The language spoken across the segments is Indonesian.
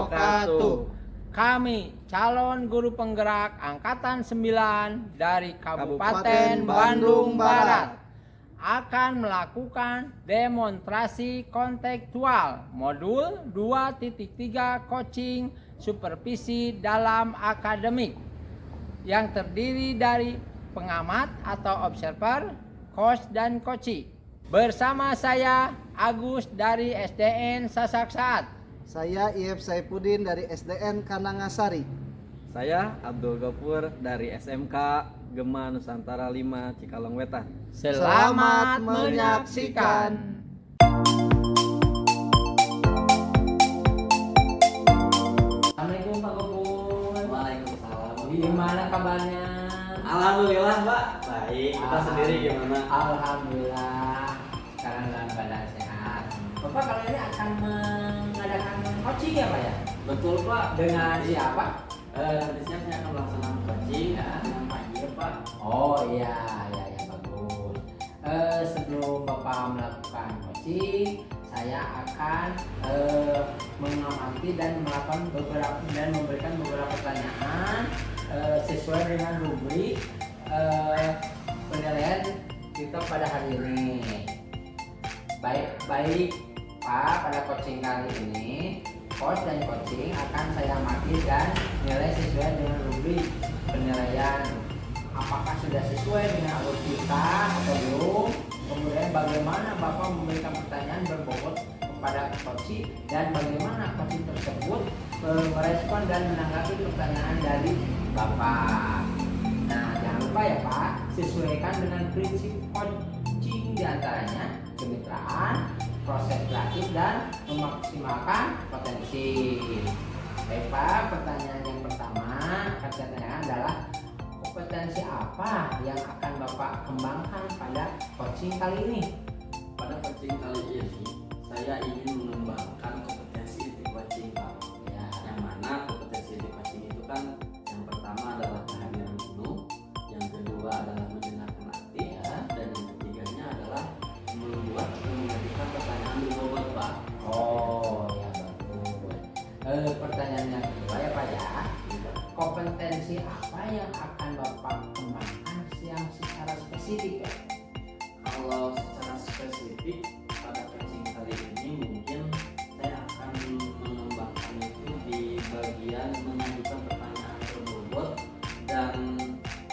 wabarakatuh. Kami calon guru penggerak Angkatan 9 dari Kabupaten Bandung Barat akan melakukan demonstrasi kontekstual modul 2.3 coaching supervisi dalam akademik yang terdiri dari pengamat atau observer, coach dan coachee. Bersama saya Agus dari SDN Sasak Saat. Saya IF Saipudin dari SDN Kanangasari. Saya Abdul Gopur dari SMK Gema Nusantara 5 Cikalong Wetan. Selamat menyaksikan. Assalamualaikum Pak Gopur. Waalaikumsalam. Gimana kabarnya? Alhamdulillah Pak. Baik. Kita sendiri gimana? Alhamdulillah. Sekarang dalam keadaan sehat. Bapak kali ini akan mengadakan coaching ya Pak ya? Betul Pak. Dengan siapa? Nanti siang saya akan melaksanakan coaching ya dengan Pak Ije Pak. Oh iya bagus. Sebelum Bapak melakukan coaching, saya akan mengamati dan memberikan beberapa pertanyaan sesuai dengan rubrik penilaian kita pada hari ini. Baik Pak, pada coaching kali ini coach dan coaching akan saya amati dan nilai sesuai dengan rubrik penilaian. Apakah sudah sesuai dengan alur kita atau belum? Kemudian bagaimana Bapak memberikan pertanyaan berbobot kepada coaching dan bagaimana coaching tersebut merespon dan menanggapi pertanyaan dari Bapak. Nah, jangan lupa ya Pak, sesuaikan dengan prinsip coaching diantaranya kemitraan, proses kreatif dan memaksimalkan potensi. Baik Pak, pertanyaan yang pertama akan saya tanyakan adalah kompetensi apa yang akan Bapak kembangkan pada coaching kali ini? Pada coaching kali ini saya ingin mengembangkan kompetensi di coaching Pak. Ya. Yang mana kompetensi di coaching itu kan yang pertama adalah kehadiran penuh, yang kedua adalah mendengarkan aktif, dan yang ketiganya adalah membuat dan mengajukan pertanyaan berbobot Pak. Oh ya bagus. Pertanyaan yang kedua ya Pak ya. Kompetensi apa yang akan Bapak kembangkan yang secara spesifik ya? Kalau secara spesifik pada coaching kali ini mungkin saya akan mengembangkan itu di bagian mengajukan pertanyaan berbobot dan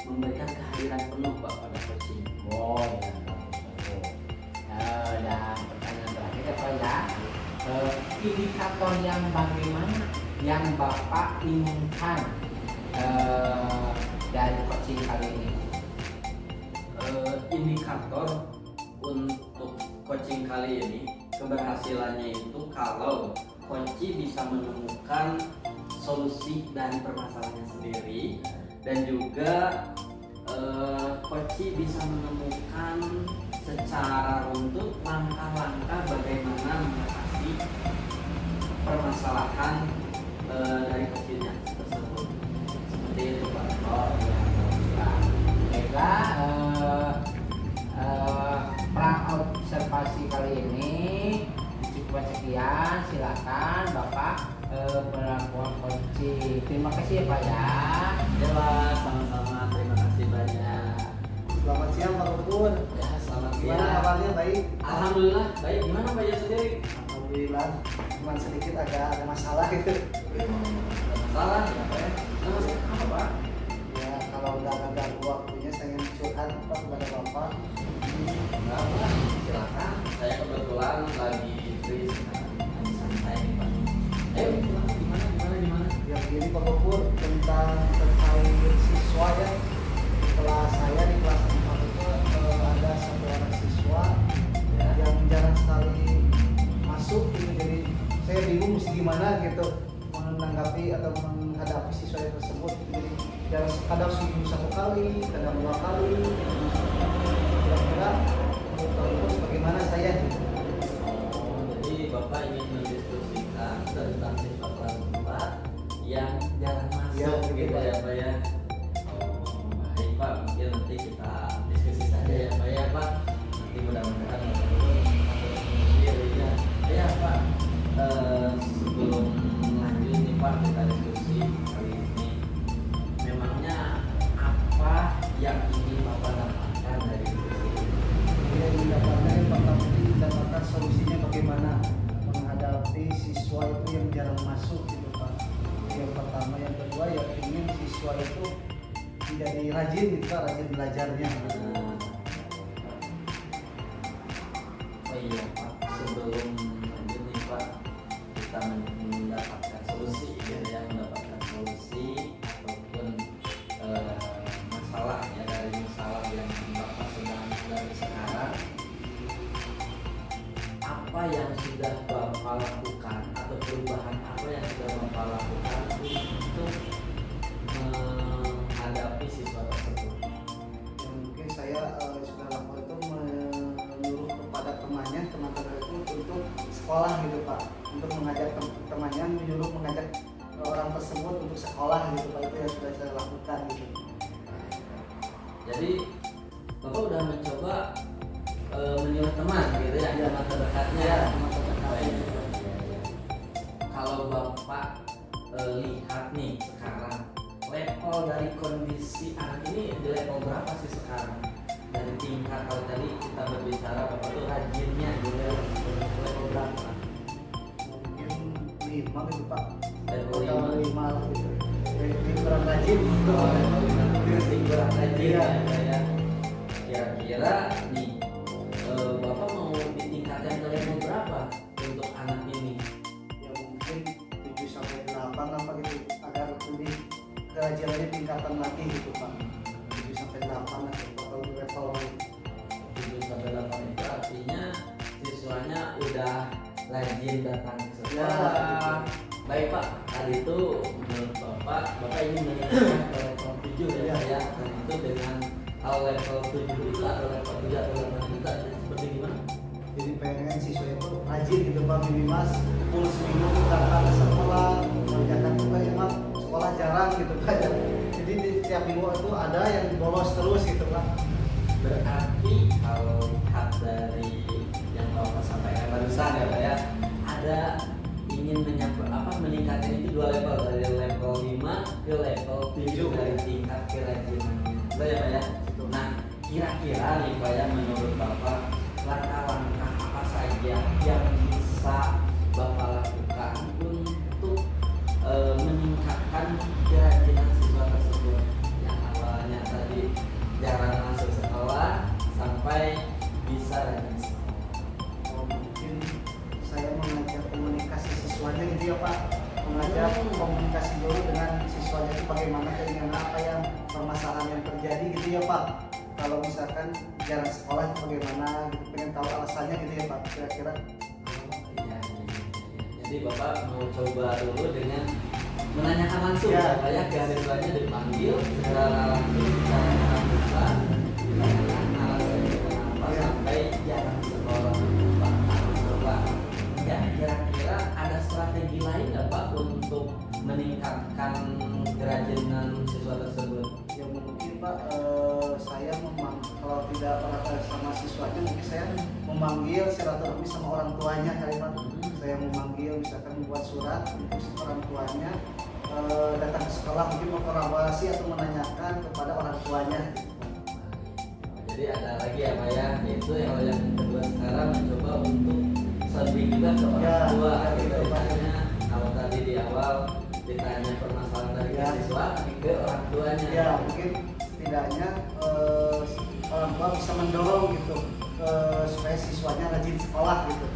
memberikan kehadiran penuh Pak pada coaching. Oh ya bagus. Dan pertanyaan terakhir ya Pak ya. Indikator yang bagaimana yang Bapak inginkan dari coaching kali ini? Indikator untuk coaching kali ini keberhasilannya itu kalau coaching bisa menemukan solusi dari permasalahannya sendiri dan juga coaching bisa menemukan secara runtut langkah-langkah bagaimana mengatasi permasalahan dari coachingnya tersebut. Seperti itu Pak. Oh ya bagus. Baiklah, pra-observasi kali ini cukup sekian. Silakan Bapak melakukan coaching. Terima kasih ya Pak ya. Ya Pak, sama-sama. Terima kasih banyak. Selamat siang Pak Gopur. Ya, selamat Gimana siang. kabarnya? Baik. Alhamdulillah baik. Gimana Pak Ija sendiri? Alhamdulillah. Cuman sedikit agak ada masalah gitu. Masalah ya Pak ya? Masalah apa Pak? Ya kalau udah ada waktunya saya ingin curhat Pak kepada Bapak. Enggak Pak, silakan. Saya kebetulan lagi free sekarang, lagi santai nih Pak. Ayo gimana? Ya begini Pak Gopur, tentang terkait siswa ya. Setelah saya di kelas 4 itu ada satu orang siswa yang jarang sekali masuk gitu. Jadi saya bingung mesti gimana gitu menanggapi atau menghadapi siswa yang tersebut gitu. Jadi kadang seminggu 1 kali, kadang 2 kali. Kira-kira menurut Pak Gopur bagaimana saya gitu? Jadi Bapak ingin mendiskusikan tentang siswa kelas 4 yang jarang masuk Ya, gitu ya Pak ya. Baik Pak, mungkin nanti kita diskusi saja ya Pak ya Pak. Nanti mudah-mudahan Bapak sendiri ya. Ya Pak, sebelum lanjut jadi rajin gitu Pak, rajin belajarnya. Oh iya Pak, sebelum lanjut nih Pak, kita mendapatkan solusi ya, mendapatkan solusi ataupun masalah ya, dari masalah yang Bapak sedang hadapi sekarang. Apa yang sudah Bapak lakukan atau perubahan apa yang sudah Bapak lakukan untuk menghadapi siswa tersebut? Yang mungkin saya sudah lakukan itu menyuruh kepada teman-teman itu untuk sekolah gitu Pak, untuk mengajak temannya, menyuruh mengajak orang tersebut untuk sekolah gitu Pak, itu yang sudah saya lakukan gitu. Jadi Bapak udah mencoba menyuruh teman gitu ya, teman terdekatnya. Ya, teman terdekatnya. Kalau Bapak lihat nih sekarang level dari kondisi anak ini di level berapa sih sekarang? Dari tingkat, kalau tadi kita berbicara Bapak tuh rajinnya di level berapa? Mungkin 5 gitu Pak. Level Kalau 5. 5 lah gitu. Jadi kurang rajin gitu. Masih kurang rajin Iya. ya. Kira-kira nih Bapak mau ditingkatkan ke level berapa untuk anak ini? Ya mungkin 7 sampai 8 apa gitu, agar lebih kerajinan tingkatan lagi gitu Pak. 7 sampai 8 lah gitu, kalau di level 7 sampai 8 itu artinya siswanya udah rajin datang ke sekolah. Ya. Baik Pak, tadi itu menurut Bapak ini meningkatkan ke level 7 ya, Ya. dan itu dengan kalau level 7 itu atau level 7 atau 8 juta seperti gimana? jadi pengen siswa itu rajin gitu Pak, minimal 10 seminggu itu datang ke sekolah, mengerjakan tugas ya Pak, sekolah jarang gitu Pak. Jadi di tiap minggu itu ada yang bolos terus gitu Pak. Berarti kalau lihat dari yang Bapak sampaikan barusan ya Pak ya, ada ingin meningkatkan itu 2 level, dari level 5 ke level 7 dari tingkat kerajinannya. Betul ya Pak ya? Nah, kira-kira nih Pak ya, menurut Bapak langkah-langkah apa saja yang bisa Bapak lakukan untuk meningkatkan kerajinan siswa tersebut yang awalnya tadi jarang masuk sekolah sampai bisa rajin sekolah? Mungkin saya mengajak komunikasi siswanya gitu ya Pak, mengajak komunikasi dulu dengan siswanya itu bagaimana keinginan apa yang permasalahan yang terjadi gitu ya Pak. Kalau misalkan jarang sekolah itu bagaimana gitu, pengen tahu alasannya gitu ya Pak, kira-kira. Iya. Jadi Bapak mau coba dulu dengan menanyakan langsung Ya. Pak ya, ke siswanya dipanggil secara langsung, secara terbuka, ditanyakan alasannya kenapa Ya. sampai jarang sekolah Pak. Pak, ya kira-kira ada strategi lain nggak Pak untuk meningkatkan kerajinan siswa tersebut? Ya mungkin Pak, saya kalau tidak pernah sama siswanya, mungkin saya memanggil silaturahmi sama orang tuanya kali Pak. Saya memanggil, misalkan membuat surat untuk orang tuanya datang ke sekolah, mungkin mengkolaborasi atau menanyakan kepada orang tuanya. Jadi ada lagi ya Pak ya, yaitu yang kedua sekarang mencoba untuk sounding juga ke orang Ya, tua ya, gitu. gitu, Pak. Ditanya, kalau tadi di awal ditanya permasalahan dari Ya. siswa ke orang tuanya. Ya mungkin setidaknya orang tua bisa mendorong gitu supaya siswanya rajin sekolah gitu.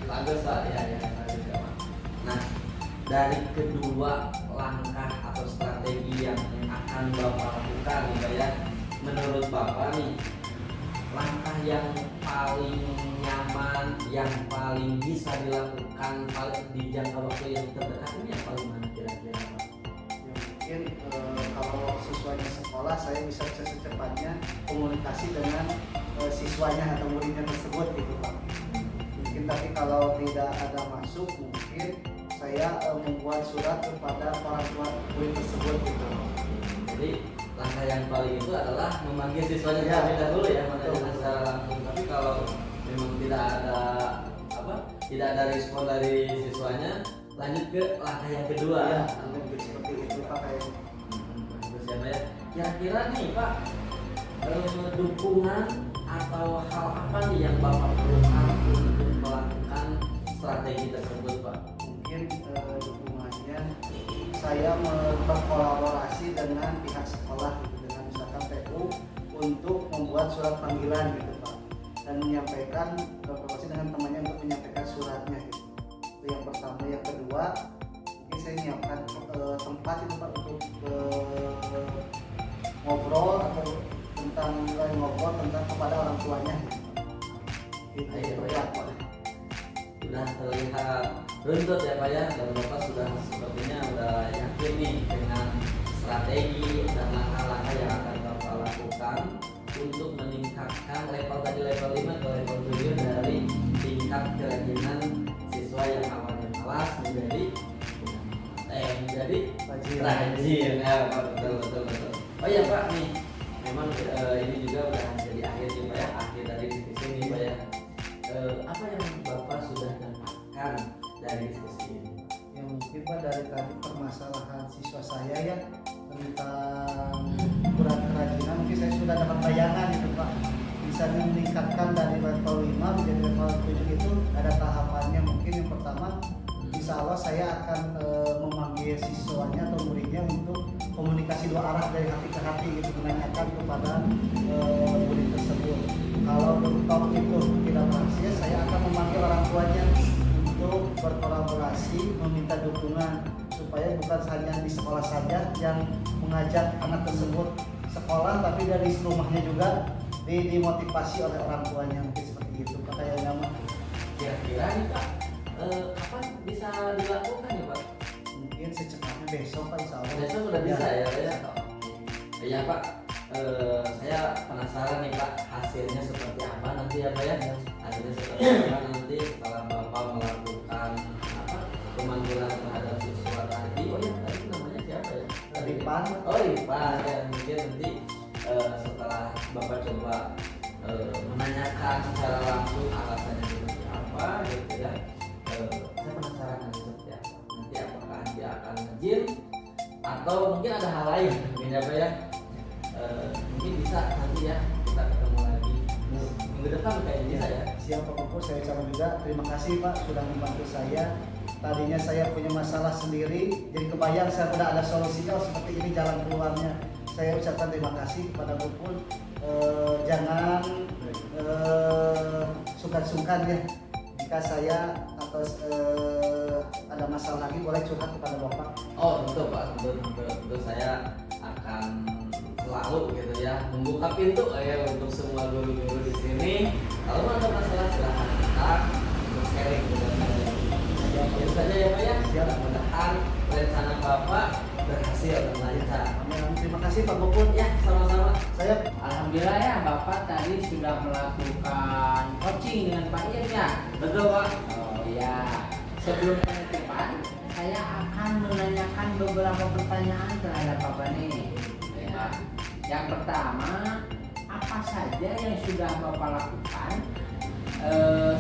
Bagus Pak, ya bagus ya Pak. Nah, dari kedua langkah atau strategi yang akan Bapak lakukan nih Pak ya, menurut Bapak nih langkah yang paling nyaman, yang paling bisa dilakukan paling di jangka waktu yang terdekat ini yang paling mana kira-kira Pak? Ya, mungkin kalau siswanya sekolah, saya bisa secepatnya komunikasi dengan siswanya atau muridnya tersebut gitu Pak. Mungkin tapi kalau tidak ada masuk, mungkin saya membuat surat kepada orang tua murid tersebut gitu. Jadi langkah yang paling itu adalah memanggil siswanya Ya. terlebih dahulu ya, menanyakan Betul. secara langsung. Tapi kalau memang tidak ada respon dari siswanya, lanjut ke langkah yang kedua. Ya, mungkin seperti itu Pak kayaknya. Terus ya Pak ya, kira-kira nih Pak, dukungan atau hal apa nih yang Bapak perlukan untuk melakukan strategi tersebut Pak? Mungkin dukungannya saya berkolaborasi dengan pihak sekolah gitu, dengan guru untuk membuat surat panggilan gitu Pak, dan menyampaikan berkomunikasi dengan temannya untuk menyampaikan suratnya gitu. Itu yang pertama. Yang kedua, mungkin saya menyiapkan tempat itu Pak untuk ngobrol atau ngobrol tentang kepada orang tuanya gitu. Itu Ayo, Pak. Sudah terlihat runtut ya Pak ya, dan Bapak sudah sepertinya udah yakin nih dengan strategi dan langkah-langkah yang akan Bapak lakukan untuk meningkatkan level 5 ke level 7 dari tingkat kerajinan siswa yang awalnya malas menjadi rajin ya Pak. Betul. Oh ya Pak, nih memang ini juga udah jadi akhir nih Pak ya, akhir dari diskusi ini Pak ya. Apa yang Bapak sudah dapatkan dari diskusi ini? Yang mungkin Pak, dari tadi permasalahan siswa saya ya tentang kurang kerajinan, mungkin saya sudah dapat bayangan itu Pak, bisa meningkatkan dari level 5 menjadi level 7 itu ada tahapannya. Mungkin yang pertama, insya Allah saya akan memanggil siswanya atau muridnya untuk komunikasi dua arah dari hati ke hati gitu, menanyakan kepada murid tersebut. Kalau bentuk itu tidak berhasil, saya akan memanggil orang tuanya untuk berkolaborasi, meminta dukungan supaya bukan hanya di sekolah saja yang mengajak anak tersebut sekolah, tapi dari rumahnya juga dimotivasi oleh orang tuanya. Mungkin seperti itu Pak, kayaknya mah. Kira-kira nih Pak, kapan bisa dilakukan ya Pak? Mungkin secepatnya besok Pak, insya Allah. Besok udah bisa ya Pak ya? Iya Pak, saya penasaran nih Pak, hasilnya seperti apa nanti ya Pak ya? Hasilnya seperti apa nanti setelah Bapak melakukan pemanggilan terhadap siswa tadi. Oh ya, tadi namanya siapa ya? Ripan. Oh Ripan ya, mungkin nanti setelah Bapak coba menanyakan secara langsung alasannya seperti apa gitu ya. Saya penasaran nanti seperti apa. Nanti apakah dia akan ngejin atau mungkin ada hal lain mungkin ya Pak ya. Mungkin bisa nanti ya kita ketemu lagi minggu depan kayaknya bisa ya. Siap Pak Kuku, saya ucapkan juga terima kasih Pak sudah membantu saya. Tadinya saya punya masalah sendiri, jadi kebayang saya sudah ada solusinya seperti ini jalan keluarnya. Saya ucapkan terima kasih kepada Kuku. Jangan sungkan-sungkan ya. Jika saya atau ada masalah lagi boleh curhat kepada Bapak. Oh tentu Pak, tentu saya akan selalu gitu ya membuka pintu ya untuk semua guru-guru di sini. Kalau ada masalah silahkan kita untuk sharing dengan saya. Itu saja ya Pak ya. Mudah-mudahan rencana Bapak berhasil dan lancar. Amin. Terima kasih Pak Bupun. Ya sama-sama. Saya Alhamdulillah ya, Bapak tadi sudah melakukan coaching dengan Pak Ian ya. Betul Pak. Oh ya, sebelum penutupan saya akan menanyakan beberapa pertanyaan terhadap Bapak nih. Ya. Yang pertama, apa saja yang sudah Bapak lakukan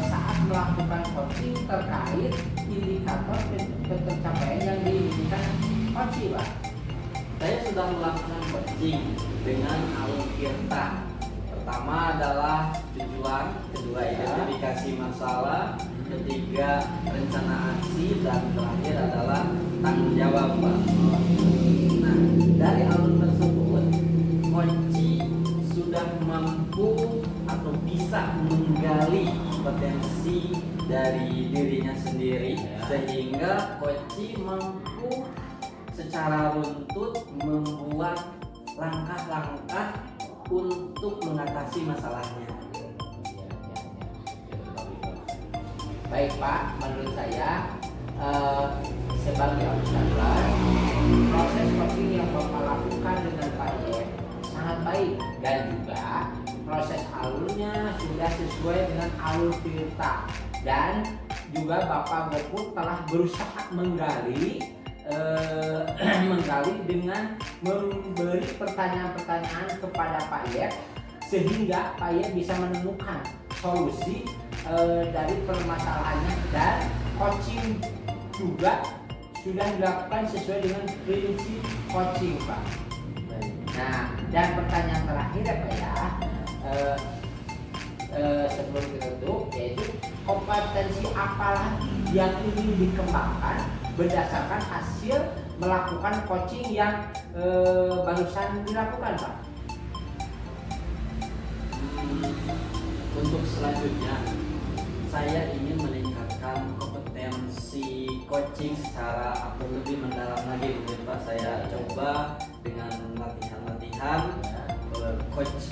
saat melakukan coaching terkait indikator pencapaian yang diinginkan coaching, Pak? Saya sudah melakukan coaching dengan alur Tirta. Pertama adalah tujuan, kedua identifikasi masalah, ketiga rencana aksi, dan terakhir adalah tanggung jawab Pak. Nah, dari alur tersebut, coaching sudah mampu atau bisa menggali potensi dari dirinya sendiri, sehingga coaching mampu secara runtut membuat langkah-langkah untuk mengatasi masalahnya. Baik Pak, menurut saya sebagai observer, proses coaching yang Bapak lakukan dengan Pak Yep sangat baik, dan juga proses alurnya sudah sesuai dengan alur Tirta, dan juga Bapak Gopur telah berusaha menggali dengan memberi pertanyaan-pertanyaan kepada Pak Yep, sehingga Pak Yep bisa menemukan solusi dari permasalahannya, dan coaching juga sudah dilakukan sesuai dengan prinsip coaching Pak. Nah, dan pertanyaan terakhir ya Pak ya, sebelum kita tutup, yaitu kompetensi apalah yang ingin dikembangkan berdasarkan hasil melakukan coaching yang barusan dilakukan Pak? Untuk selanjutnya, saya ingin meningkatkan kompetensi coaching secara atau lebih mendalam lagi mungkin Pak. Saya coba dengan latihan-latihan coach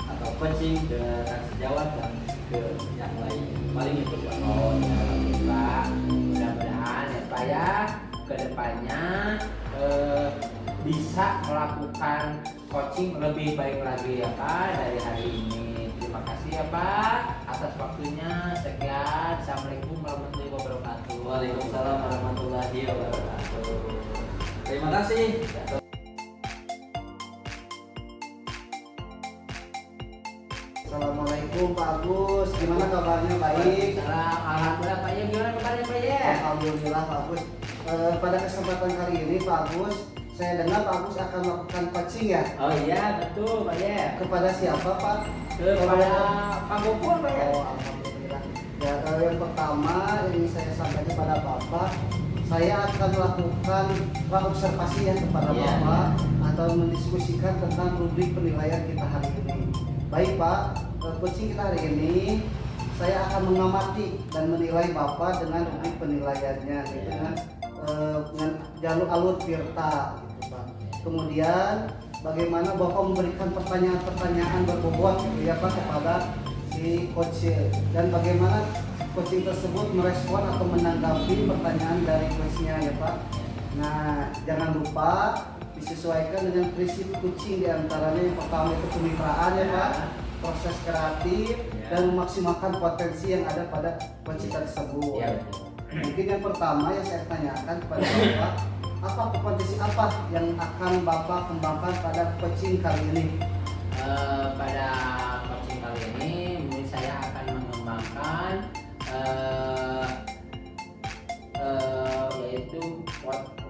atau coaching ke Trans Jawa dan ke yang lain. Paling itu Pak. Oh ya Pak, mudah-mudahan ya Pak ya kedepannya bisa melakukan coaching lebih baik lagi ya Pak dari hari ini. Terima kasih ya Pak atas waktunya. Sekian, assalamualaikum warahmatullahi wabarakatuh. Waalaikumsalam warahmatullahi wabarakatuh. Terima kasih. Assalamualaikum Pak Agus, gimana kabarnya? Baik. Salam, alhamdulillah Pak ya. Gimana kabarnya Pak ya? Alhamdulillah Pak Agus. Pada kesempatan kali ini Pak Agus, saya dengar Pak Agus akan melakukan coaching ya? Oh iya betul Pak ya. Kepada siapa Pak? Kepada Pak Gopur Pak ya. Oh alhamdulillah. Ya, yang pertama yang saya sampaikan kepada Bapak, saya akan melakukan observasi ya kepada Iya, Bapak atau mendiskusikan tentang rubrik penilaian kita hari ini. Baik Pak, coaching kita hari ini saya akan mengamati dan menilai Bapak dengan rubrik penilaiannya gitu kan, dengan jalur alur Tirta gitu Pak. Kemudian bagaimana Bapak memberikan pertanyaan-pertanyaan berbobot gitu ya Pak kepada si coach, dan bagaimana coaching tersebut merespon atau menanggapi pertanyaan dari coachnya ya Pak. Nah jangan lupa disesuaikan dengan prinsip coaching, diantaranya yang pertama itu kemitraan ya Pak, proses kreatif dan memaksimalkan potensi yang ada pada coaching tersebut. Iya. Mungkin yang pertama yang saya tanyakan kepada Bapak, apa kompetensi apa yang akan Bapak kembangkan pada coaching kali ini? Pada coaching kali ini mungkin saya akan mengembangkan yaitu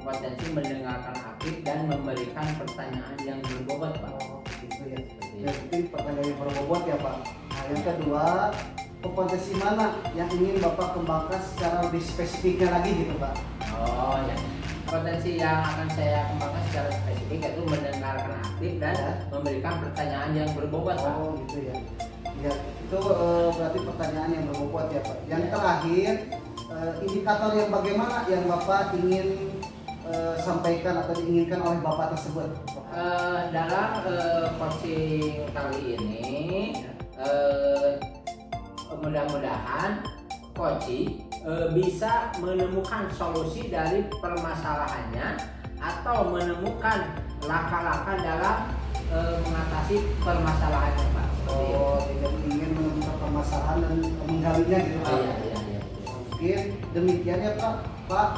potensi mendengarkan aktif dan memberikan pertanyaan yang berbobot Pak. Gitu ya. Seperti Ya, itu. mungkin pertanyaan yang berbobot ya Pak. Nah, yang kedua, kompetensi mana yang ingin Bapak kembangkan secara lebih spesifiknya lagi gitu Pak? Oh ya. Potensi yang akan saya kembangkan secara spesifik yaitu mendengarkan aktif dan memberikan pertanyaan yang berbobot Pak. Oh gitu ya. Ya itu berarti pertanyaan yang berbobot ya Pak. Yang terakhir, indikator yang bagaimana yang Bapak ingin sampaikan atau diinginkan oleh Bapak tersebut? Dalam coaching kali ini mudah-mudahan coaching bisa menemukan solusi dari permasalahannya atau menemukan langkah-langkah dalam mengatasi permasalahannya Pak. Seperti itu. Oh, tidak ingin menemukan permasalahan dan menggalinya gitu Pak. Iya. Mungkin demikian ya Pak. Pak,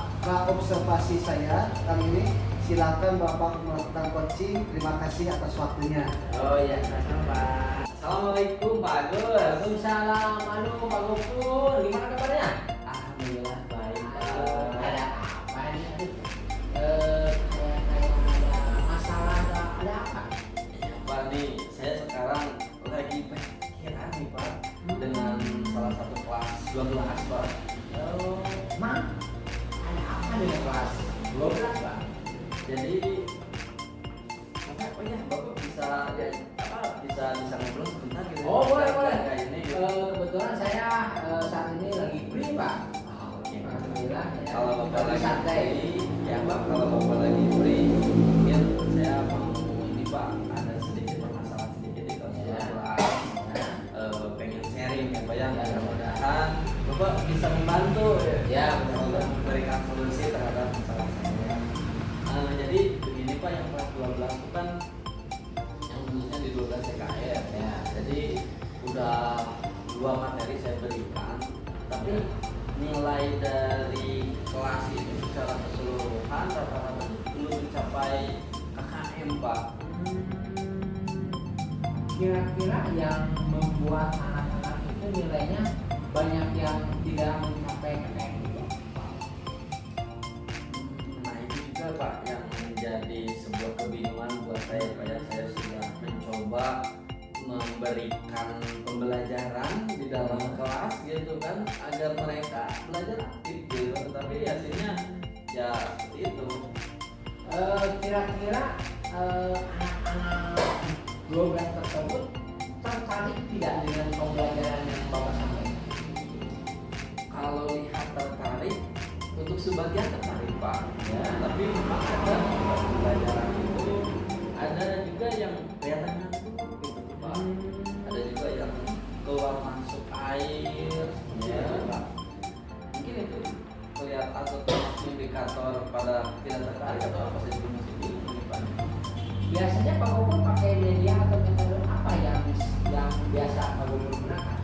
observasi saya kali ini. Silakan Bapak melakukan coaching. Terima kasih atas waktunya. Oh iya, sama Pak. Assalamualaikum Pak Agus. Waalaikumsalam. Halo Pak Gopur, gimana kabarnya? Alhamdulillah baik Aduh, Pak. ada apa ini? Kayak ada masalah, ada apa? Ya, Pak nih, saya sekarang lagi pikiran nih Pak dengan salah satu kelas 12 Pak. Oh, Mang, ada apa dengan kelas 12 Pak? Jadi apa ya Bapak bisa bisa ngobrol sebentar gitu. Oh boleh. Kayak ini gitu. Kebetulan saya saat ini lagi free Pak. Oke. Alhamdulillah. Ya. Kalau Bapak lagi santai. free, ya Pak, kalau Bapak lagi free, mungkin saya mau ini Pak, ada sedikit permasalahan sedikit di kelas Ya. 12. Pengen sharing ya Pak ya. Ya. Mudah-mudahan Bapak bisa membantu Ya, untuk memberikan solusi terhadap masalah saya. Jadi begini Pak, yang kelas 12 itu kan yang khususnya di 12 CKR ya. Jadi udah 2 materi saya berikan, tapi nilai dari kelas ini secara keseluruhan rata-rata belum mencapai KKM Pak. Kira-kira yang membuat anak-anak itu nilainya banyak yang tidak mencapai KKM itu? Nah itu juga Pak yang menjadi sebuah kebingungan buat saya Pak ya. Saya sudah mencoba memberikan pembelajaran di dalam kelas gitu kan agar mereka belajar aktif gitu, tapi hasilnya ya seperti itu. Kira-kira anak-anak 12 tersebut tertarik tidak dengan pembelajaran yang Bapak sampaikan? Kalau lihat tertarik, untuk sebagian tertarik Pak, ya, tapi memang ada pembelajaran itu ada juga yang kelihatan ngantuk gitu Pak. Ada juga yang keluar masuk air, ya Pak. Mungkin itu kelihatan atau termasuk indikator pada tidak tertarik atau apa saja masih bingung Pak. Biasanya Pak Gubernur pakai media atau metode apa yang biasa Pak Gubernur gunakan?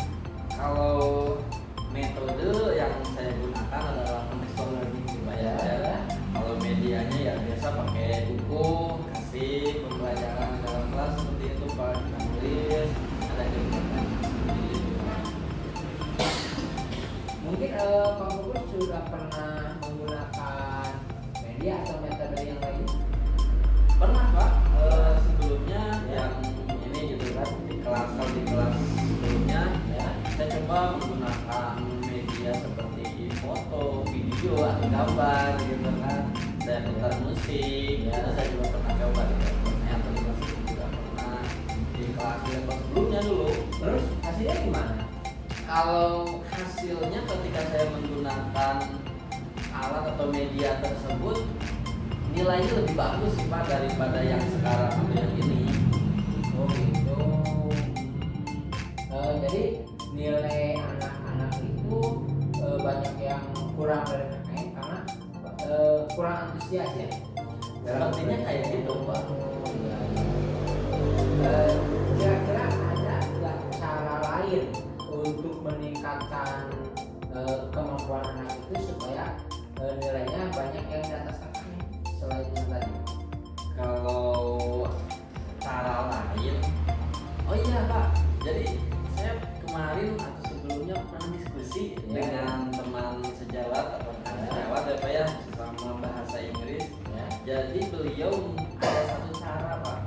Kalau metode yang saya gunakan adalah contextual learning sih Pak ya. Kalau medianya ya biasa pakai buku, kasih pembelajaran di dalam kelas seperti itu Pak, kita tulis, ada kegiatan seperti itu Pak. Mungkin Pak Gubernur sudah pernah menggunakan media atau metode yang lain? Pernah Pak, sebelumnya yang ini gitu kan di kelas sebelumnya ya saya coba menggunakan media seperti foto, video atau gambar gitu kan. Saya putar musik, ya saya juga pernah coba di teleponnya atau di kelas itu juga pernah di kelas sebelumnya dulu. Terus hasilnya gimana? Kalau hasilnya ketika saya menggunakan alat atau media tersebut nilainya lebih bagus sih Pak daripada yang sekarang atau yang ini. Oh gitu. Jadi nilai anak-anak itu banyak yang kurang dari PKN karena kurang antusias ya. Sepertinya kayak gitu Pak. Kira-kira ada nggak cara lain untuk meningkatkan kemampuan anak itu supaya nilainya banyak yang di atas KKN selain yang tadi? Kalau cara lain, oh iya Pak, jadi saya kemarin atau sebelumnya pernah diskusi Ya. dengan teman sejawat atau rekan sejawat ya Pak ya, sesama bahasa Inggris. Ya. Jadi beliau ada satu cara Pak,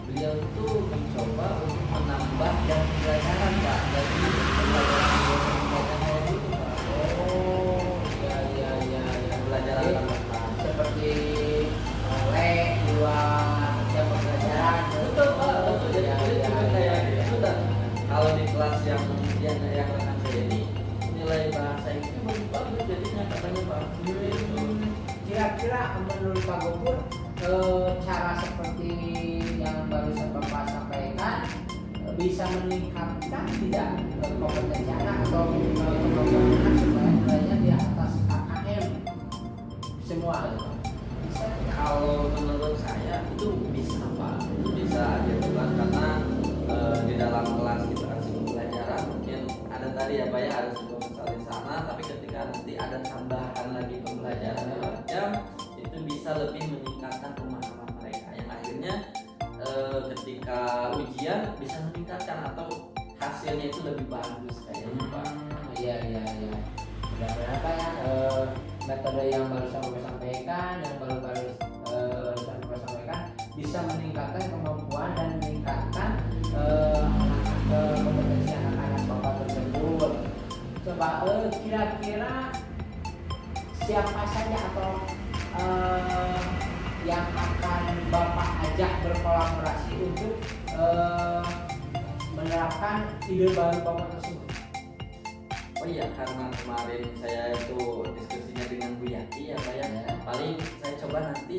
beliau itu mencoba untuk menambah jam pelajaran Pak, jadi pembelajaran saya dulu Pak. Oh, ya. Pembelajaran Jadi, tambahan. seperti les di luar jam pembelajaran. Betul Pak, betul. Jadi Ya, beliau ya, juga kayak ya, gitu ya. dan kalau di kelas yang rekan saya ini nilai bahasa Inggrisnya bagus jadinya katanya Pak. Kira-kira menurut Pak Gubernur cara seperti yang barusan Bapak sampaikan bisa meningkatkan tidak kompetensi anak atau kemampuan anak supaya nilainya di atas KKM semua gitu. Bisa tidak? Kalau menurut saya itu bisa Pak, itu bisa gitu kan karena di dalam kelas kita kasih pembelajaran mungkin ada tadi ya Pak ya ada sebuah misal di sana, tapi ketika nanti ada tambahan lagi pembelajaran jam itu bisa lebih meningkatkan pemahaman mereka yang akhirnya ketika ujian bisa meningkatkan atau hasilnya itu lebih bagus kayaknya Pak. Iya. Mudah-mudahan Pak ya metode yang barusan Bapak sampaikan, yang barusan Bapak sampaikan bisa meningkatkan kemampuan dan meningkatkan kompetensi anak-anak Bapak tersebut. Coba kira-kira siapa saja atau yang akan Bapak ajak berkolaborasi untuk menerapkan ide baru Bapak tersebut? Oh iya, karena kemarin saya itu diskusinya dengan Bu Yati ya Pak ya. Paling saya coba nanti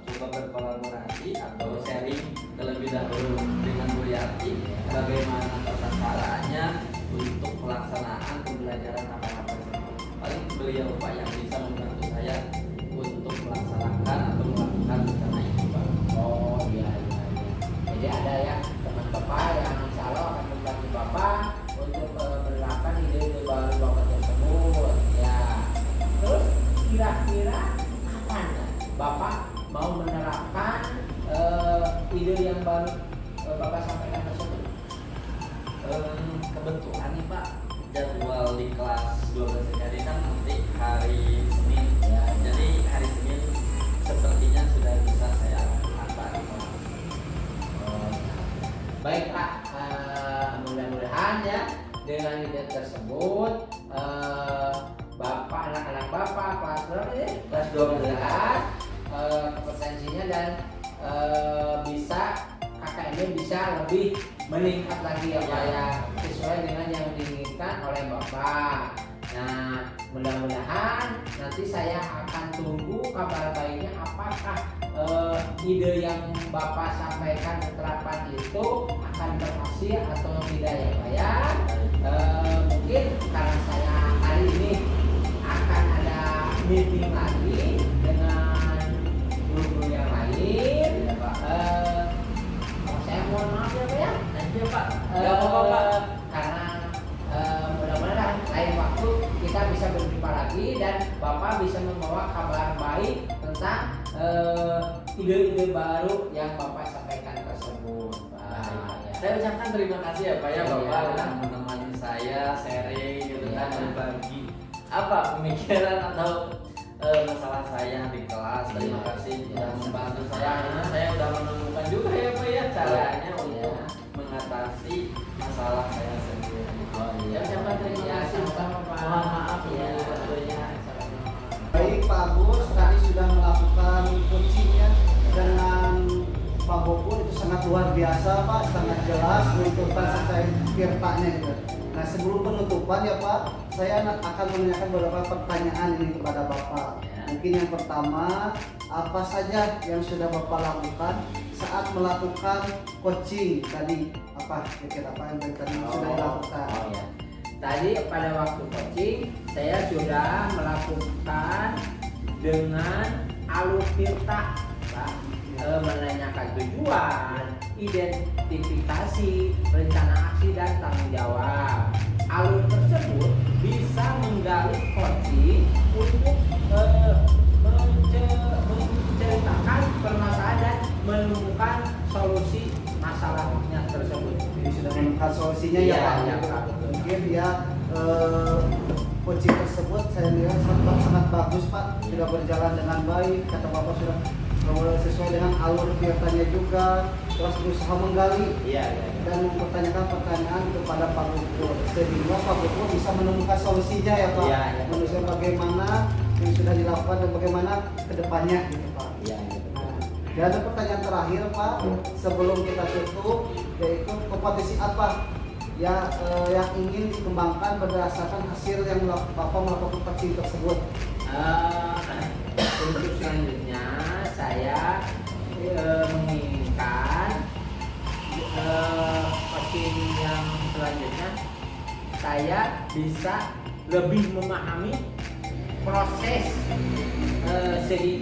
coba berkolaborasi atau sharing terlebih dahulu dengan Bu Yati bagaimana tata caranya untuk pelaksanaan pembelajaran apa-apa tersebut. Paling beliau Pak yang bisa membantu saya untuk melaksanakan atau melakukan rencana itu Pak. Oh iya. Jadi ada ya teman Bapak yang insya Allah akan membantu Bapak untuk menerapkan ide-ide baru Bapak tersebut. Ya. Terus kira-kira kapan ya Bapak mau menerapkan ide yang baru Bapak sampaikan tersebut? Kebetulan nih Pak, jadwal di kelas 12 hari kan nanti hari Senin ya. Jadi hari Senin sepertinya sudah bisa saya lakukan. Baik Pak, mudah-mudahan ya dengan ide tersebut Bapak, anak-anak Bapak kelas berapa ya? Kelas 12 kompetensinya dan bisa KKN-nya bisa lebih meningkat lagi ya Pak ya, sesuai dengan yang diinginkan oleh Bapak. Nah, mudah-mudahan nanti saya akan tunggu kabar baiknya apakah ide yang Bapak sampaikan terapan itu akan berhasil atau tidak ya Pak ya. Mungkin karena saya hari ini akan ada meeting lagi dengan guru-guru yang lain. Saya mohon maaf ya Pak ya. Nanti ya Pak. Gak apa-apa Pak. Karena mudah-mudahan lain waktu kita bisa berjumpa lagi dan Bapak bisa membawa kabar baik tentang ide-ide baru yang Bapak sampaikan tersebut. Saya ucapkan terima kasih ya Pak ya Bapak Iya. udah menemani saya sharing gitu kan, Iya. berbagi apa pemikiran atau masalah saya di kelas. Terima kasih sudah membantu saya. Akhirnya saya udah menemukan juga ya Pak ya caranya untuk mengatasi masalah saya sendiri. Oh Ya, ucapkan terima kasih. sama Pak. Mohon maaf ya. ya waktunya. Baik Pak Agus, tadi sudah melakukan coachingnya dengan Pak Gopur, itu sangat luar biasa Pak, sangat jelas menentukan sesuai firpanya itu. Nah sebelum penutupan ya Pak, saya akan menanyakan beberapa pertanyaan ini kepada Bapak. Ya. Mungkin yang pertama, apa saja yang sudah Bapak lakukan saat melakukan coaching tadi? Apa kira-kira apa yang tadi sudah dilakukan? Oh ya. Tadi pada waktu coaching saya sudah melakukan dengan alur tirta, Pak. Menanyakan tujuan, identifikasi, rencana aksi dan tanggung jawab. Alur tersebut bisa menggali coaching untuk menceritakan permasalahan dan menemukan solusi masalahnya tersebut. Jadi sudah menemukan solusinya ya Pak. Iya, Pak. Mungkin ya coaching tersebut saya lihat sangat bagus Pak, sudah berjalan dengan baik, kata Bapak sudah sesuai dengan alur kegiatannya juga, terus berusaha menggali Iya. dan mempertanyakan pertanyaan kepada Pak Gopur sehingga Pak Gopur bisa menemukan solusinya ya Pak. Iya. Menuliskan bagaimana yang sudah dilakukan dan bagaimana kedepannya gitu Pak. Iya. Dan ada pertanyaan terakhir Pak sebelum kita tutup, yaitu kompetisi apa ya yang ingin dikembangkan berdasarkan hasil yang Bapak melakukan coaching tersebut. Untuk selanjutnya saya menginginkan coaching yang selanjutnya saya bisa lebih memahami proses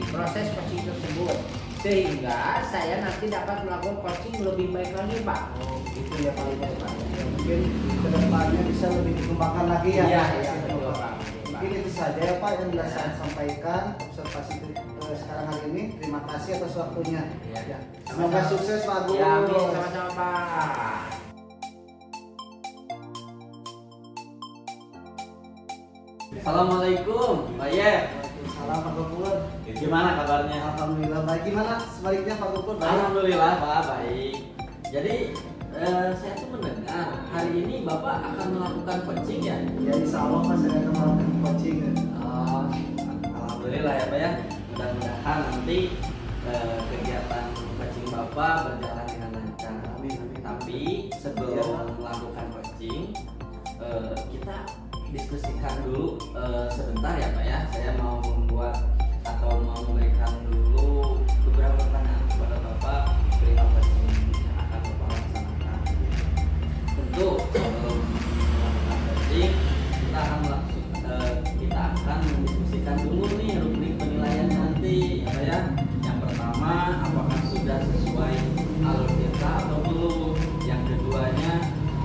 proses coaching tersebut sehingga saya nanti dapat melakukan coaching lebih baik lagi Pak. Oh, itu ya Pak ya, Pak. Ya, mungkin kedepannya bisa lebih dikembangkan lagi ya. Iya, Pak, iya, ya, betul, Pak. Pak. Mungkin itu saja ya Pak yang bisa saya sampaikan observasi sekarang hari ini. Terima kasih atas waktunya. Iya. Ya. Semoga Sama-sama. sukses Pak Agus. Ya, amin. Sama-sama Pak. Assalamualaikum Pak Ye. Salam Pak Gopur. Gimana kabarnya? Alhamdulillah baik. Gimana sebaliknya Pak Gopur? Baik. Alhamdulillah Pak, baik. Jadi saya tuh mendengar hari ini Bapak akan melakukan coaching ya? Ya insya Allah Pak saya akan melakukan coaching. Oh, alhamdulillah ya Pak ya. Mudah-mudahan nanti kegiatan coaching Bapak berjalan dengan lancar. Amin, amin. Tapi sebelum melakukan coaching, kita diskusikan dulu sebentar ya Pak ya. Saya mau membuat atau mau memberikan dulu beberapa pertanyaan kepada Bapak perihal coaching yang akan Bapak laksanakan. Tentu sebelum melakukan coaching kita akan mendiskusikan dulu nih rubrik penilaian nanti ya Pak ya. Yang pertama, apakah sudah sesuai alur kita atau belum? Yang keduanya,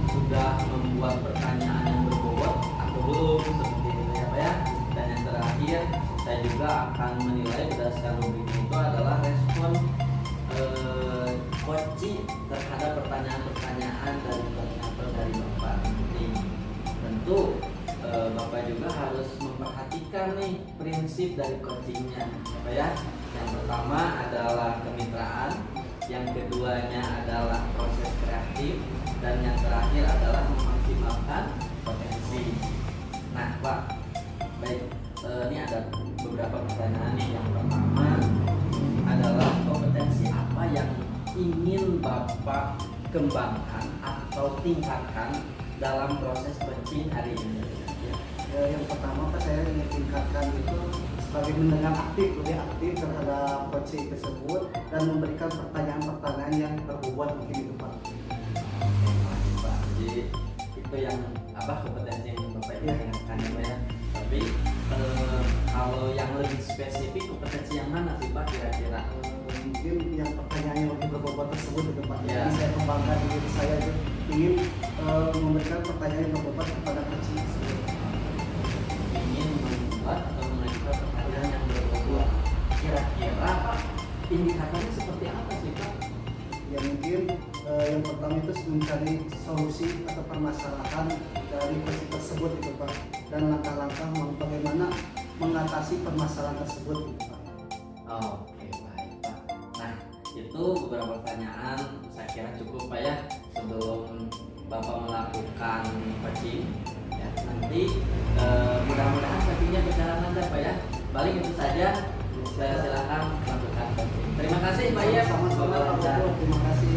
sudah membuat pertanyaan yang berbobot atau belum, seperti itu ya Pak ya. Dan yang terakhir, saya juga akan menilai berdasarkan rubrik itu adalah respon coaching terhadap pertanyaan-pertanyaan dari koordinator dari Bapak nanti. Tentu Bapak juga harus memperhatikan nih prinsip dari coachingnya ya Pak ya. Yang pertama adalah kemitraan, yang keduanya adalah proses kreatif, dan yang terakhir adalah memaksimalkan potensi. Nah Pak, baik, ini ada beberapa pertanyaan nih. Yang pertama adalah kompetensi apa yang ingin Bapak kembangkan atau tingkatkan dalam proses coaching hari ini? Yang pertama Pak, saya ingin tingkatkan itu sebagai mendengar aktif, lebih aktif terhadap coaching tersebut dan memberikan pertanyaan-pertanyaan yang berbobot mungkin itu Pak. Pak, jadi itu yang kompetensi yang Bapak inginkan ya. Tapi kalau yang lebih spesifik kompetensi yang mana sih Pak kira-kira? Mungkin yang pertanyaan yang lebih berbobot tersebut itu Pak. Ya. Jadi saya kembangkan di diri saya itu ingin memberikan pertanyaan yang berbobot kepada coaching tersebut. Ingin membuat atau mengajukan pertanyaan yang berbobot. Kira-kira Pak indikatornya seperti apa sih Pak? Ya mungkin yang pertama itu mencari solusi atau permasalahan dari coaching tersebut itu Pak, dan langkah-langkah bagaimana mengatasi permasalahan tersebut gitu Pak. Oke, baik Pak. Nah, itu beberapa pertanyaan saya kira cukup Pak ya sebelum Bapak melakukan coaching. Ya, nanti mudah-mudahan coachingnya berjalan lancar Pak ya. Paling itu saja. Saya silakan melakukan coaching. Terima kasih Pak ya. Sama-sama Pak Bapak. Bro, terima kasih.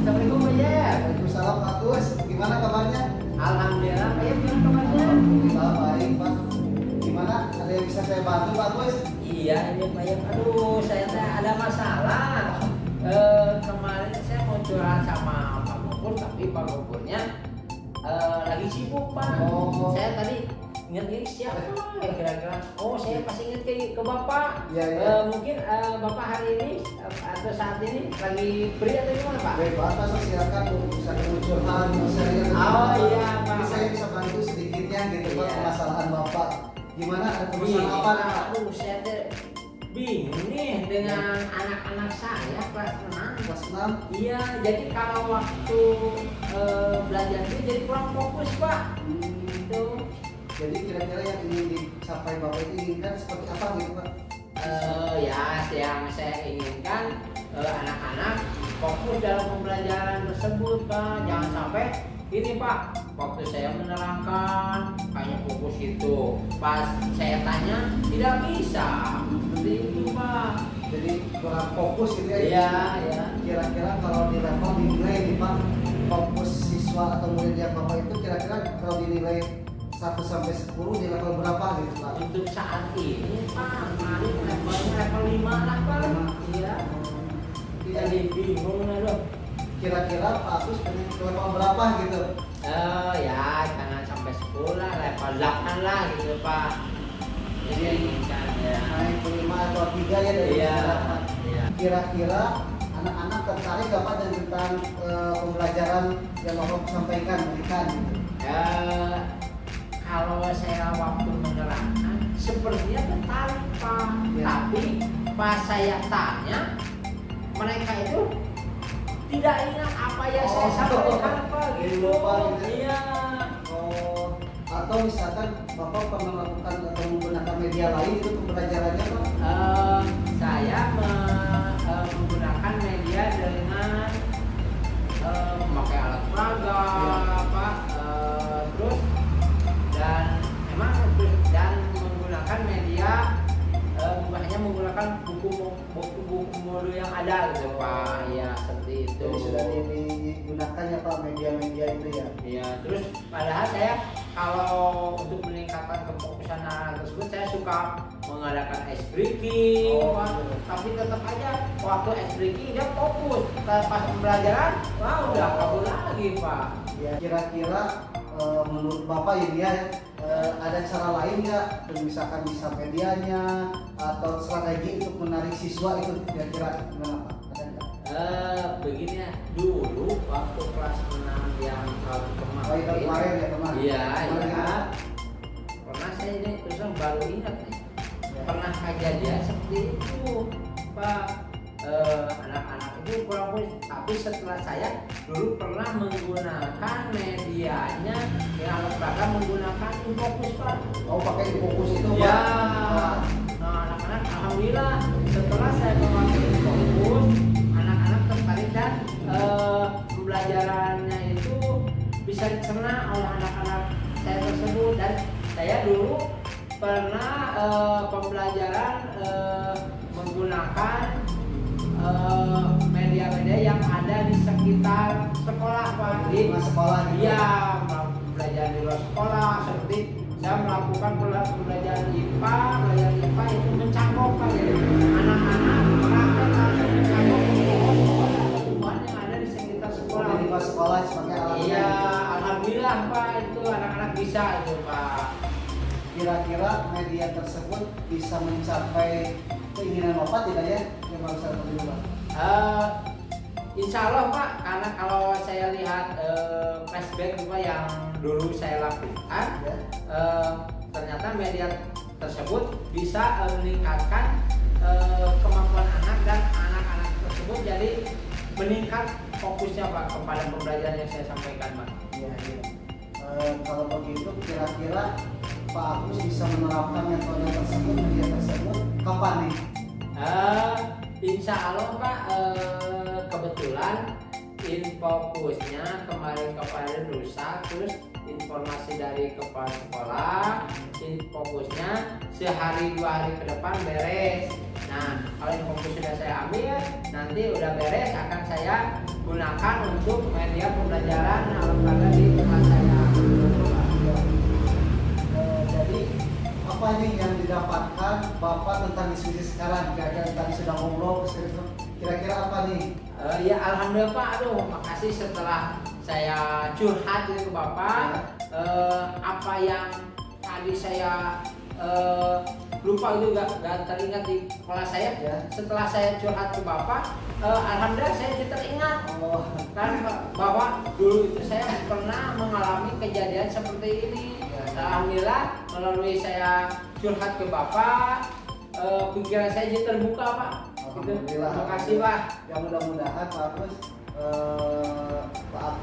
Assalamualaikum Pak Yep. Waalaikumsalam Pak Tus, gimana kabarnya? Alhamdulillah Pak Yep, gimana kabarnya? Alhamdulillah baik Pak. Gimana? Ada yang bisa saya bantu Pak Tus? Iya ini Pak Yep, aduh saya teh ada masalah. Kemarin saya mau curhat sama Pak Gopur, tapi Pak Gopurnya lagi sibuk Pak. Oh. Saya tadi ingat siapa ya kira-kira? Oh saya pasti ingat ke Bapak. Iya, iya. Mungkin Bapak hari ini atau saat ini lagi free atau gimana Pak? Baik Pak, saya silakan bisa kemunculan, bisa lihat. Oh, iya, Pak. Jadi saya bisa bantu sedikitnya gitu Pak, Iya. permasalahan Bapak. Gimana, ada permasalahan apa nih Pak? Aduh saya teh bingung nih dengan anak-anak saya kelas 6. Kelas 6. Iya, jadi kalau waktu belajar itu jadi kurang fokus Pak. Itu Jadi kira-kira yang ingin dicapai Bapak itu inginkan seperti apa gitu Pak? ya yang saya inginkan anak-anak fokus dalam pembelajaran tersebut Pak. Jangan sampai ini Pak, waktu saya menerangkan hanya fokus itu, pas saya tanya tidak bisa. Seperti itu Pak. Jadi kurang fokus gitu ya? Iya, iya. Kira-kira kalau di level dinilai nih Pak, fokus siswa atau murid yang Bapak itu kira-kira kalau dinilai 1 sampai 10 di level berapa gitu Pak? Untuk saat ini Pak, kemarin levelnya level 5 lah Pak. Iya. Jadi bingung aduh. Kira-kira Pak Agus pengen ke level berapa gitu? Ya jangan sampai 10 lah, level 8 lah gitu Pak. Jadi inginkan ya. Naik ke 5 atau 3 ya dari Iya. berapa? Iya. Kira-kira anak-anak tertarik gak Pak dengan tentang pembelajaran yang Bapak sampaikan, berikan gitu? Kalau saya waktu menerangkan sepertinya tertarik Pak. Ya. Tapi pas saya tanya mereka itu tidak ingat apa yang saya sampaikan Pak Jadi gitu. lupa gitu. Iya. Oh, atau misalkan Bapak pernah melakukan atau menggunakan media lain itu pembelajarannya Pak? Saya menggunakan media dengan memakai alat peraga Pak, terus dan memang dan menggunakan media hanya menggunakan buku modul yang ada gitu Pak. Ya seperti itu. Jadi sudah digunakan ya Pak media-media itu ya? Iya, terus padahal saya kalau untuk meningkatkan kefokusan anak tersebut saya suka mengadakan ice breaking, Oh, Pak. iya. Tapi tetap aja waktu ice breaking dia fokus. Pas pembelajaran, wah udah kabur lagi Pak. Ya, kira-kira menurut Bapak ya dia ada cara lain nggak? Misalkan bisa medianya atau strategi untuk menarik siswa itu kira-kira gimana Pak? Ada nggak? Begini ya, dulu waktu kelas 6 yang tahun kemarin. Oh, itu kemarin ya kemarin. Iya, Kemarin iya. ya? Pernah saya ini terus baru ingat nih. Ya. Pernah kejadian seperti itu Pak. Anak-anak itu kurang fokus, tapi setelah saya dulu pernah menggunakan medianya yang alat peraga menggunakan Infocus Pak. Oh, pakai fokus itu Ya, Pak? nah anak-anak alhamdulillah setelah saya memakai Infocus, anak-anak tertarik dan pembelajarannya itu bisa dicerna oleh anak-anak saya tersebut. Dan saya dulu pernah pembelajaran menggunakan media-media yang ada di sekitar sekolah Pak. Jadi sekolah gitu. iya, belajar di luar sekolah seperti saya melakukan pembelajaran IPA, itu mencakup Pak. Jadi anak-anak praktek langsung mencakup pohon-pohon dan tumbuhan yang ada di sekitar sekolah. Di luar sekolah sebagai alat. Iya, alhamdulillah Pak, itu anak-anak bisa itu Pak. Kira-kira media tersebut bisa mencapai keinginan Bapak tidak ya? Yang baru saya dulu Pak. Insya Allah Pak, karena kalau saya lihat flashback Pak yang dulu saya lakukan, Ya. ternyata media tersebut bisa meningkatkan kemampuan anak dan anak-anak tersebut jadi meningkat fokusnya Pak kepada pembelajaran yang saya sampaikan Pak. Iya, iya. Kalau begitu kira-kira Pak Agus bisa menerapkan metode tersebut, media tersebut kapan nih? Insya Allah Pak, kebetulan fokusnya kemarin kepada rusak, terus informasi dari kepala sekolah, fokusnya sehari 2 hari ke depan beres. Nah, kalau fokus sudah saya ambil, nanti udah beres akan saya gunakan untuk media pembelajaran olahraga di kelas saya. Jadi apa nih yang didapatkan Bapak tentang diskusi sekarang? Kira-kira tadi sudah ngobrol, kira-kira apa nih? Ya alhamdulillah Pak, aduh makasih setelah saya curhat gitu ke Bapak, apa yang tadi saya lupa itu gak teringat di kepala saya. Ya. Setelah saya curhat ke Bapak, alhamdulillah saya jadi teringat kan bahwa dulu itu saya pernah mengalami kejadian seperti ini. Alhamdulillah melalui saya curhat ke Bapak, pikiran saya jadi terbuka Pak. Alhamdulillah. Terima kasih Pak. Ya mudah-mudahan Pak Agus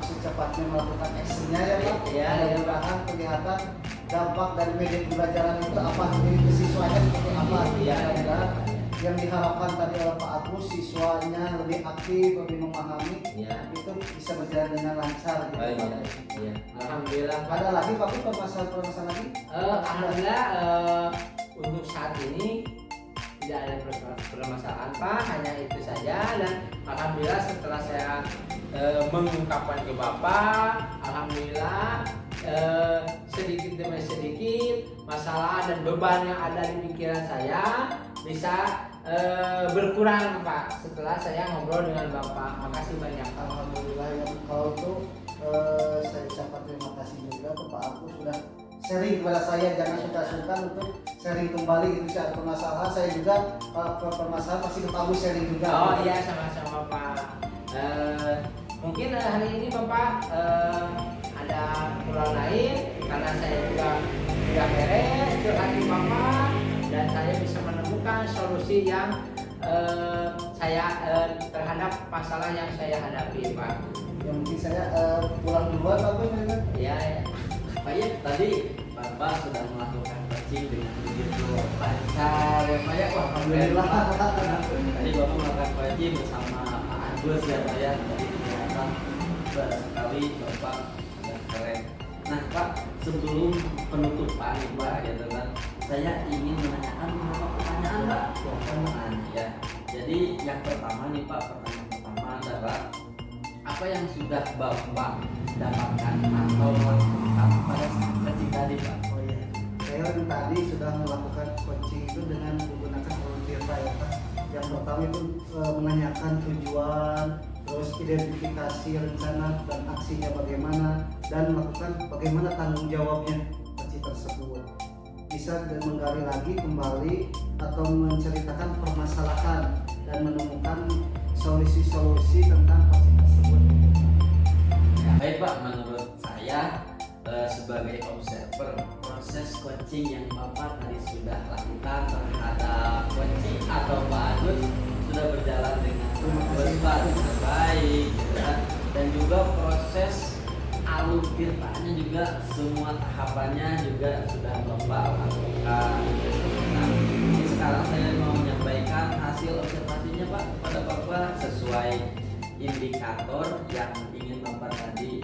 secepatnya melakukan actionnya ya Pak. Iya, Mudah-mudahan kelihatan dampak dari media pembelajaran itu apa dari siswanya seperti apa. Iya. Mudah-mudahan yang diharapkan tadi oleh Pak Agus, siswanya lebih aktif, lebih memahami, itu bisa berjalan dengan lancar. Gitu, Pak. Iya. Alhamdulillah Pak. Ada lagi Pak Agus permasalahan lagi? Alhamdulillah untuk saat ini tidak ada permasalahan Pak, hanya itu saja. Dan alhamdulillah setelah saya mengungkapkan ke Bapak, alhamdulillah sedikit demi sedikit masalah dan beban yang ada di pikiran saya bisa berkurang Pak setelah saya ngobrol dengan Bapak. Makasih banyak. Alhamdulillah ya. Kalau itu saya ucapkan terima kasih juga ke Pak Agus sudah sharing kepada saya. Jangan suka-suka untuk sharing kembali gitu secara permasalahan. Saya juga permasalahan pasti ke Pak Agus sharing juga. Oh iya, sama-sama Pak. Mungkin hari ini Bapak ada kurang lain karena saya juga sudah beres curhat di Bapak dan saya bisa menemukan solusi yang saya terhadap masalah yang saya hadapi Pak. Ya mungkin saya pulang duluan Pak Agus. Ya. Pak ya, tadi Bapak sudah melakukan coaching dengan begitu lancar ya Pak ya. Wah, Alhamdulillah. Tadi Bapak melakukan coaching bersama Pak Agus ya Pak ya. Tadi ternyata sekali Bapak sudah keren. Nah Pak, sebelum penutupan nih Pak gitu kan, saya ingin menanyakan beberapa pertanyaan Pak. Pertanyaan ya. Jadi yang pertama nih Pak, pertanyaan pertama adalah apa yang sudah Bapak dapatkan atau lakukan pada saat coaching tadi Pak? Oh iya, saya kan tadi sudah melakukan coaching itu dengan menggunakan volunteer Pak ya Pak. Yang pertama itu menanyakan tujuan, terus identifikasi rencana dan aksinya bagaimana, dan melakukan bagaimana tanggung jawabnya coaching tersebut. Bisa menggali lagi kembali atau menceritakan permasalahan dan menemukan solusi-solusi tentang coaching tersebut. Ya, baik Pak, menurut saya sebagai observer proses coaching yang Bapak tadi sudah lakukan terhadap coaching atau Pak Agus sudah berjalan dengan baik gitu kan. Dan juga proses alur tirtanya juga semua tahapannya juga sudah Bapak lakukan. Nah, ini sekarang saya mau menyampaikan hasil observasinya Pak kepada Bapak sesuai indikator yang ingin Bapak tadi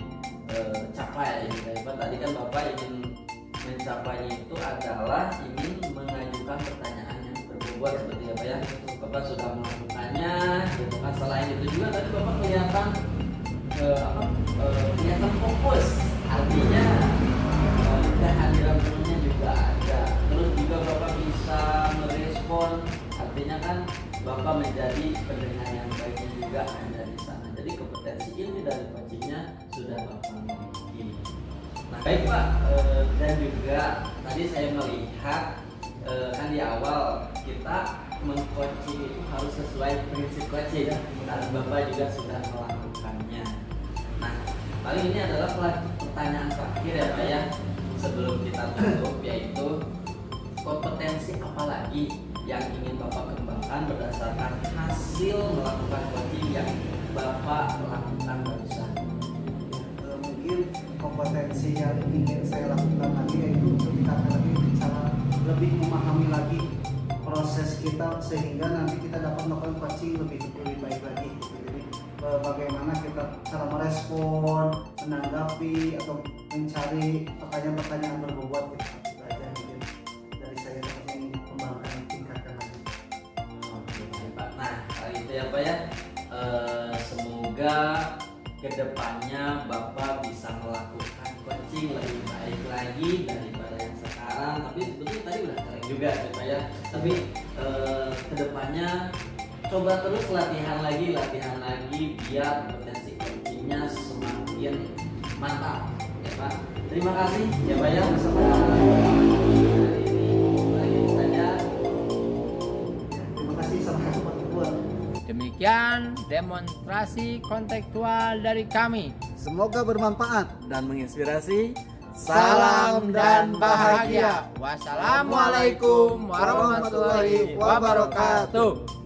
capai. Bapak tadi kan Bapak ingin mencapainya itu adalah ingin mengajukan pertanyaan yang berbobot berbobot seperti apa ya, Bapak sudah melakukannya gitu kan. Selain itu juga tadi Bapak kelihatan kelihatan fokus, artinya kehadiran temannya juga ada, terus juga Bapak bisa merespon, artinya kan Bapak menjadi pendengar yang baiknya juga ada di sana. Jadi kompetensi ilmu dari coachingnya sudah Bapak miliki. Nah baik Pak, dan juga tadi saya melihat kan di awal kita mengcoaching itu harus sesuai prinsip coaching, dan Bapak juga sudah melakukannya. Nah paling ini adalah pertanyaan terakhir ya Pak ya, sebelum kita tutup, yaitu kompetensi apa lagi yang ingin Bapak kembangkan berdasarkan hasil melakukan coaching yang Bapak lakukan barusan. Mungkin kompetensi yang ingin saya lakukan lagi yaitu meningkatkan lagi cara lebih memahami lagi proses kita sehingga nanti kita dapat melakukan coaching lebih baik lagi gitu. Jadi bagaimana kita cara merespon, menanggapi atau mencari pertanyaan-pertanyaan berbobot gitu. Itu aja mungkin dari saya ingin kembangkan tingkatkan lagi. Oke Pak. Nah kali itu ya Pak ya, semoga kedepannya Bapak bisa melakukan coaching lebih baik lagi daripada yang sekarang. Tapi sebetulnya tadi udah keren juga Pak ya. Tapi kedepannya coba terus latihan lagi biar kompetensi coachingnya semakin mantap ya Pak. Terima kasih ya Pak ya. Hari ini lagi saja. Terima kasih sampai jumpa. Demikian demonstrasi kontekstual dari kami. Semoga bermanfaat Dan menginspirasi. Salam dan bahagia. Wassalamualaikum warahmatullahi wabarakatuh.